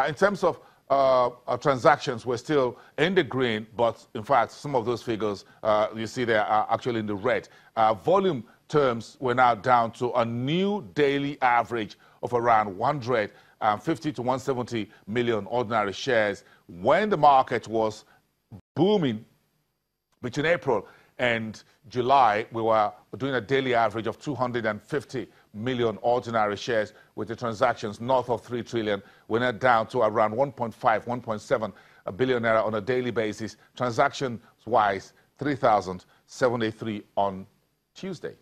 In terms of transactions, we're still in the green, but in fact, some of those figures you see there are actually in the red. Volume terms, we're now down to a new daily average of around 150 to 170 million ordinary shares. When the market was booming between April and July, we were doing a daily average of 250 million ordinary shares with the transactions north of 3 trillion. We're now down to around 1.5, 1.7 billion naira on a daily basis. Transactions-wise, 3,783 on Tuesday.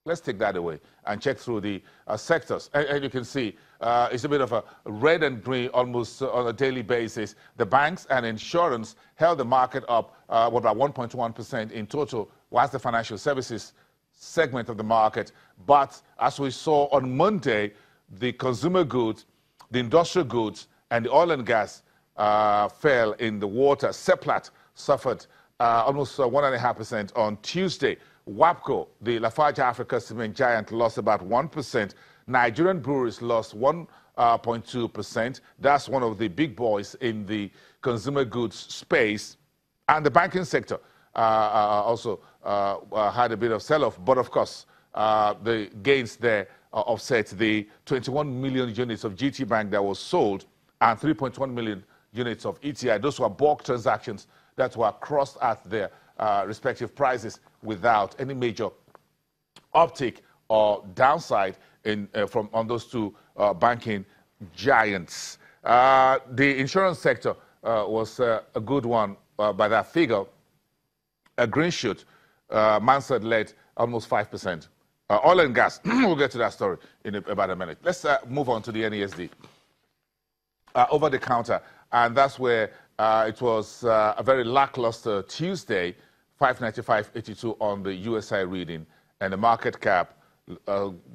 Let's take that away and check through the sectors. And you can see it's a bit of a red and green almost on a daily basis. The banks and insurance held the market up with about 1.1% in total, whilst the financial services segment of the market. But as we saw on Monday, the consumer goods, the industrial goods, and the oil and gas fell in the water. Seplat suffered almost 1.5% on Tuesday. WAPCO, the Lafarge Africa cement giant, lost about 1%. Nigerian breweries lost 1.2%. That's one of the big boys in the consumer goods space. And the banking sector also had a bit of sell-off. But of course, the gains there offset the 21 million units of GT Bank that was sold and 3.1 million units of ETI. Those were bulk transactions that were crossed at their respective prices without any major uptick or downside on those two banking giants. The insurance sector was a good one by that figure. A green shoot, Mansard led almost 5%. Oil and gas, we'll get to that story in about a minute. Let's move on to the NASD. Over the counter, and that's where it was a very lackluster Tuesday, 595.82 on the USI reading, and the market cap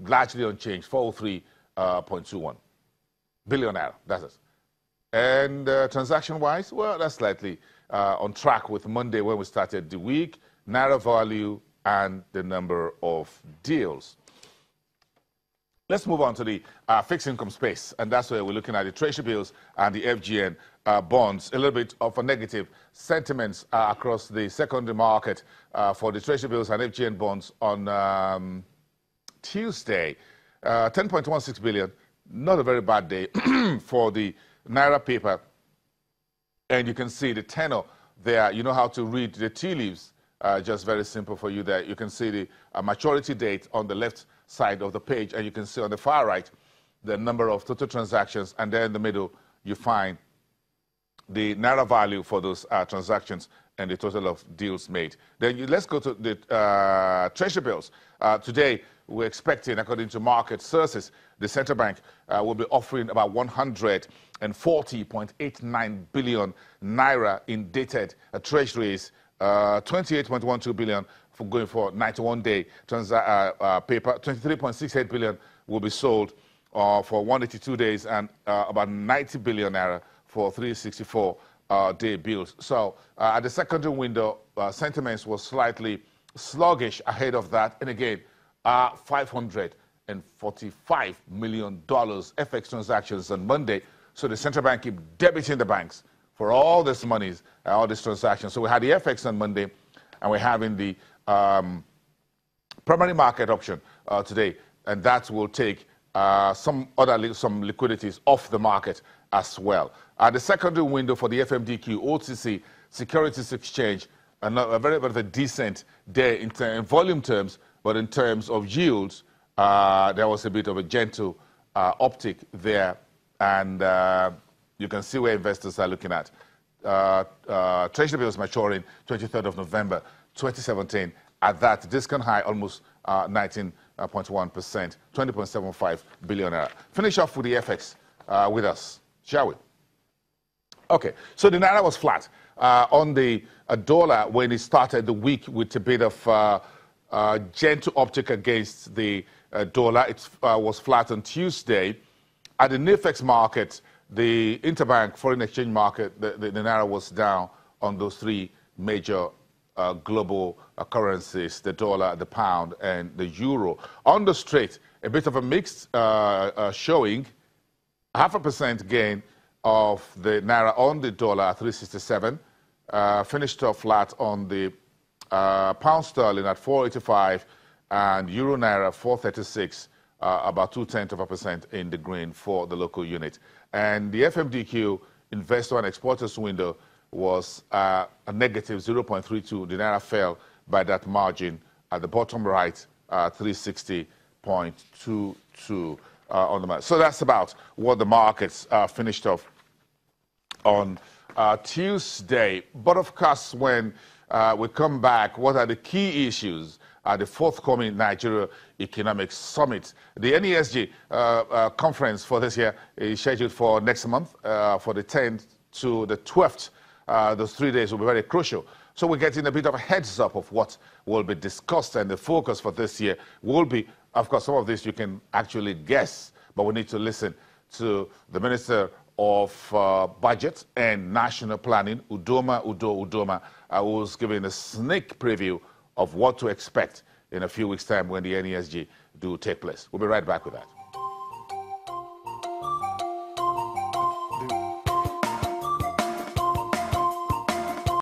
largely unchanged, 403.21 billion naira. That's it. And transaction-wise, well, that's slightly on track with Monday when we started the week. Naira value and the number of deals. Let's move on to the fixed income space, and that's where we're looking at the treasury bills and the FGN bonds. A little bit of a negative sentiments across the secondary market for the treasury bills and FGN bonds on Tuesday. 10.16 billion, not a very bad day for the Naira paper. And you can see the tenor there. You know how to read the tea leaves. Just very simple for you there. You can see the maturity date on the left side of the page, and you can see on the far right the number of total transactions, and there in the middle you find the Naira value for those transactions and the total of deals made. Then let's go to the treasury bills. Today we're expecting, according to market sources, the central bank will be offering about 140.89 billion naira in dated treasuries, 28.12 billion for going for 91-day paper. 23.68 billion will be sold for 182 days, and about 90 billion naira for 364-day bills. So at the secondary window, sentiments was slightly sluggish ahead of that. And again, $545 million FX transactions on Monday. So the central bank keep debiting the banks for all this monies, all these transactions. So we had the FX on Monday, and we're having the primary market option today, and that will take some liquidities off the market as well. The secondary window for the FMDQ OTC Securities Exchange, a very decent day in volume terms, but in terms of yields, there was a bit of a gentle uptick there, and you can see where investors are looking at. Treasury bills maturing 23rd of November 2017 at that discount high, almost 19.1%, 20.75 billion naira. Finish off with the FX with us, shall we? Okay, so the naira was flat on the dollar when it started the week with a bit of gentle uptick against the dollar. It was flat on Tuesday. At the NFX market, the interbank foreign exchange market, the naira was down on those three major global currencies, the dollar, the pound, and the euro. On the straight, a bit of a mixed showing. 0.5% gain of the naira on the dollar at 367. Finished off flat on the pound sterling at 485 and euro naira 436, about 0.2% in the green for the local unit. And the FMDQ investor and exporters window was a negative 0.32. The naira fell by that margin at the bottom right, 360.22 on the market. So that's about what the markets finished off on Tuesday. But of course, when we come back, what are the key issues at the forthcoming Nigeria Economic Summit? The NASD conference for this year is scheduled for next month, for the 10th to the 12th. Those 3 days will be very crucial. So we're getting a bit of a heads up of what will be discussed, and the focus for this year will be, of course, some of this you can actually guess, but we need to listen to the Minister of Budget and National Planning, Udoma, who's giving a sneak preview of what to expect in a few weeks' time when the NASD do take place. We'll be right back with that.